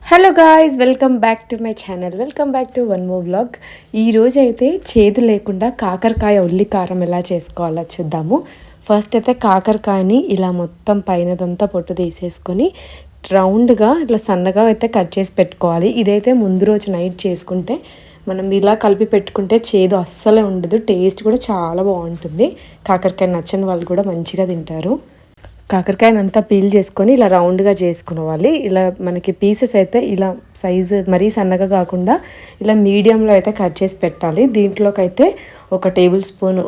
Hello guys, welcome back to my channel. Welcome back to one more vlog. ఈరోజు అయితే చేదు లేకుండా కాకరకాయ ఉల్లి కారం ఎలా చేసుకోవాలో చూద్దాము. ఫస్ట్ అయితే కాకరకాయని ఇలా మొత్తం పైనదంతా పొట్టు తీసేసుకొని రౌండ్గా ఇట్లా సన్నగా అయితే కట్ చేసి పెట్టుకోవాలి. ఇదైతే ముందు రోజు నైట్ చేసుకుంటే మనం ఇలా కలిపి పెట్టుకుంటే చేదు అస్సలే ఉండదు. టేస్ట్ కూడా చాలా బాగుంటుంది. కాకరకాయ నచ్చని వాళ్ళు కూడా మంచిగా తింటారు. కాకరకాయని అంతా పీల్ చేసుకొని ఇలా రౌండ్గా చేసుకోవాలి. ఇలా మనకి పీసెస్ అయితే ఇలా సైజు మరీ సన్నగా కాకుండా ఇలా మీడియంలో అయితే కట్ చేసి పెట్టాలి. దీంట్లోకి అయితే 1 టేబుల్ స్పూన్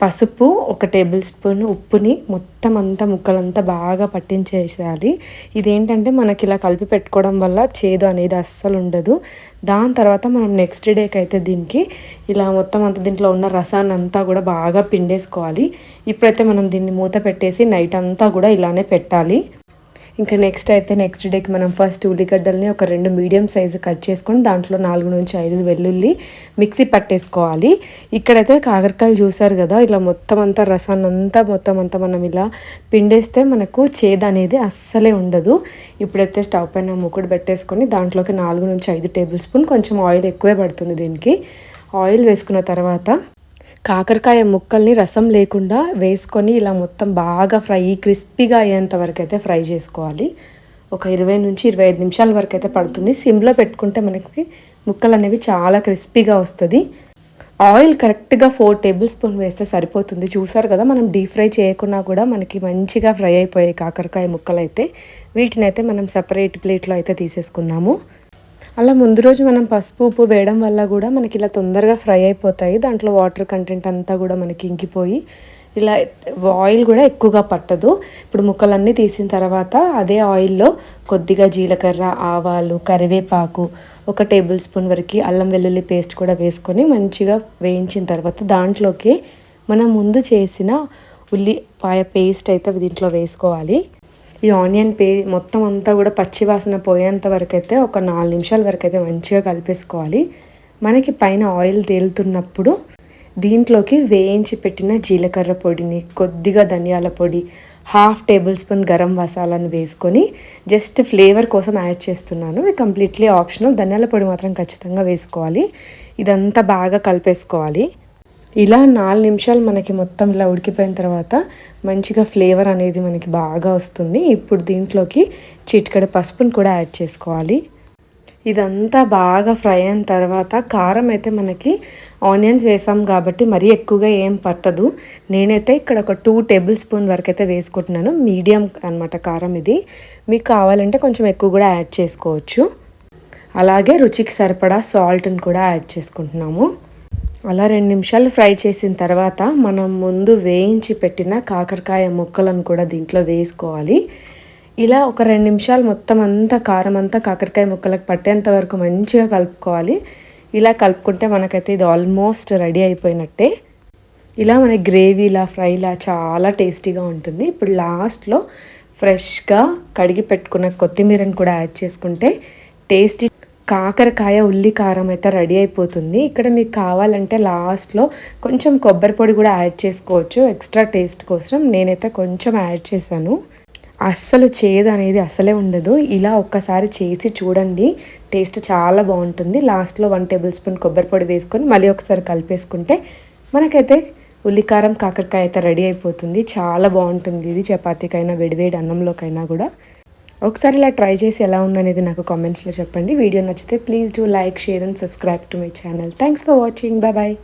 పసుపు, 1 టేబుల్ స్పూన్ ఉప్పుని మొత్తం అంతా ముక్కలంతా బాగా పట్టించేసేయాలి. ఇదేంటంటే మనకి ఇలా కలిపి పెట్టుకోవడం వల్ల చేదు అనేది అస్సలు ఉండదు. దాని తర్వాత మనం నెక్స్ట్ డేకి అయితే దీనికి ఇలా మొత్తం అంతా దీంట్లో ఉన్న రసాన్ని అంతా కూడా బాగా పిండేసుకోవాలి. ఇప్పుడైతే మనం దీన్ని మూత పెట్టేసి నైట్ అంతా కూడా ఇలానే పెట్టాలి. ఇంకా నెక్స్ట్ డేకి మనం ఫస్ట్ ఉల్లిగడ్డల్ని ఒక 2 మీడియం సైజు కట్ చేసుకొని దాంట్లో 4 నుంచి 5 వెల్లుల్లి మిక్సీ పట్టేసుకోవాలి. ఇక్కడైతే కాకరకాయలు చూసారు కదా, ఇలా మొత్తం అంతా రసాన్ని అంతా మొత్తం అంతా మనం ఇలా పిండేస్తే మనకు చేదు అనేది అస్సలే ఉండదు. ఇప్పుడైతే స్టవ్ పైన మూకుడు పెట్టేసుకొని దాంట్లోకి 4 నుంచి 5 టేబుల్ స్పూన్ కొంచెం ఆయిల్ ఎక్కువే పడుతుంది దీనికి. ఆయిల్ వేసుకున్న తర్వాత కాకరకాయ ముక్కల్ని రసం లేకుండా వేసుకొని ఇలా మొత్తం బాగా క్రిస్పీగా అయ్యేంత వరకు అయితే ఫ్రై చేసుకోవాలి. ఒక 20 నుంచి 25 నిమిషాల వరకు అయితే పడుతుంది. సిమ్లో పెట్టుకుంటే మనకి ముక్కలు అనేవి చాలా క్రిస్పీగా వస్తుంది. ఆయిల్ కరెక్ట్గా 4 టేబుల్ స్పూన్ వేస్తే సరిపోతుంది. చూసారు కదా, మనం డీప్ ఫ్రై చేయకున్నా కూడా మనకి మంచిగా ఫ్రై అయిపోయాయి కాకరకాయ ముక్కలు అయితే. వీటిని అయితే మనం సపరేట్ ప్లేట్లో అయితే తీసేసుకుందాము. అలా ముందు రోజు మనం పసుపు ఉప్పు వేయడం వల్ల కూడా మనకి ఇలా తొందరగా ఫ్రై అయిపోతాయి. దాంట్లో వాటర్ కంటెంట్ అంతా కూడా మనకి ఇంకిపోయి ఇలా ఆయిల్ కూడా ఎక్కువగా పట్టదు. ఇప్పుడు ముక్కలన్నీ తీసిన తర్వాత అదే ఆయిల్లో కొద్దిగా జీలకర్ర, ఆవాలు, కరివేపాకు, 1 టేబుల్ స్పూన్ వరకు అల్లం వెల్లుల్లి పేస్ట్ కూడా వేసుకొని మంచిగా వేయించిన తర్వాత దాంట్లోకి మనం ముందు చేసిన ఉల్లిపాయ పేస్ట్ అయితే దీంట్లో వేసుకోవాలి. ఈ ఆనియన్ మొత్తం అంతా కూడా పచ్చివాసన పోయేంత వరకు అయితే ఒక 4 నిమిషాల వరకు అయితే మంచిగా కలిపేసుకోవాలి. మనకి పైన ఆయిల్ తేలుతున్నప్పుడు దీంట్లోకి వేయించి పెట్టిన జీలకర్ర పొడిని, కొద్దిగా ధనియాల పొడి, 1/2 టేబుల్ స్పూన్ గరం మసాలాను వేసుకొని జస్ట్ ఫ్లేవర్ కోసం యాడ్ చేస్తున్నాను. ఇది కంప్లీట్లీ ఆప్షనల్. ధనియాల పొడి మాత్రం ఖచ్చితంగా వేసుకోవాలి. ఇదంతా బాగా కలిపేసుకోవాలి. ఇలా 4 నిమిషాలు మనకి మొత్తం ఇలా ఉడికిపోయిన తర్వాత మంచిగా ఫ్లేవర్ అనేది మనకి బాగా వస్తుంది. ఇప్పుడు దీంట్లోకి చిటికెడు పసుపుని కూడా యాడ్ చేసుకోవాలి. ఇదంతా బాగా ఫ్రై అయిన తర్వాత కారం అయితే మనకి ఆనియన్స్ వేసాం కాబట్టి మరీ ఎక్కువగా ఏం పట్టదు. నేనైతే ఇక్కడ ఒక 2 టేబుల్ స్పూన్ వరకు అయితే వేసుకుంటున్నాను. మీడియం అనమాట కారం ఇది. మీకు కావాలంటే కొంచెం ఎక్కువ కూడా యాడ్ చేసుకోవచ్చు. అలాగే రుచికి సరిపడా సాల్ట్ని కూడా యాడ్ చేసుకుంటున్నాము. అలా 2 నిమిషాలు ఫ్రై చేసిన తర్వాత మనం ముందు వేయించి పెట్టిన కాకరకాయ ముక్కలను కూడా దీంట్లో వేసుకోవాలి. ఇలా ఒక 2 నిమిషాలు మొత్తం అంతా కారం అంతా కాకరకాయ ముక్కలకు పట్టేంత వరకు మంచిగా కలుపుకోవాలి. ఇలా కలుపుకుంటే మనకైతే ఇది ఆల్మోస్ట్ రెడీ అయిపోయినట్టే. ఇలా మన గ్రేవీలా ఫ్రైలా చాలా టేస్టీగా ఉంటుంది. ఇప్పుడు లాస్ట్లో ఫ్రెష్గా కడిగి పెట్టుకున్న కొత్తిమీరని కూడా యాడ్ చేసుకుంటే టేస్టీ కాకరకాయ ఉల్లి కారం అయితే రెడీ అయిపోతుంది. ఇక్కడ మీకు కావాలంటే లాస్ట్లో కొంచెం కొబ్బరి పొడి కూడా యాడ్ చేసుకోవచ్చు ఎక్స్ట్రా టేస్ట్ కోసం. నేనైతే కొంచెం యాడ్ చేశాను. అస్సలు చేదు అనేది అసలే ఉండదు. ఇలా ఒక్కసారి చేసి చూడండి, టేస్ట్ చాలా బాగుంటుంది. లాస్ట్లో 1 టేబుల్ స్పూన్ కొబ్బరి పొడి వేసుకొని మళ్ళీ ఒకసారి కలిపేసుకుంటే మనకైతే ఉల్లికారం కాకరకాయ అయితే రెడీ అయిపోతుంది. చాలా బాగుంటుంది ఇది చపాతీకైనా వేడివేడి అన్నంలోకైనా కూడా. ఒకసారి ఇలా ట్రై చేసి ఎలా ఉందనేది నాకు కామెంట్స్లో చెప్పండి. వీడియో నచ్చితే please do like, share and subscribe to my channel. Thanks for watching. Bye.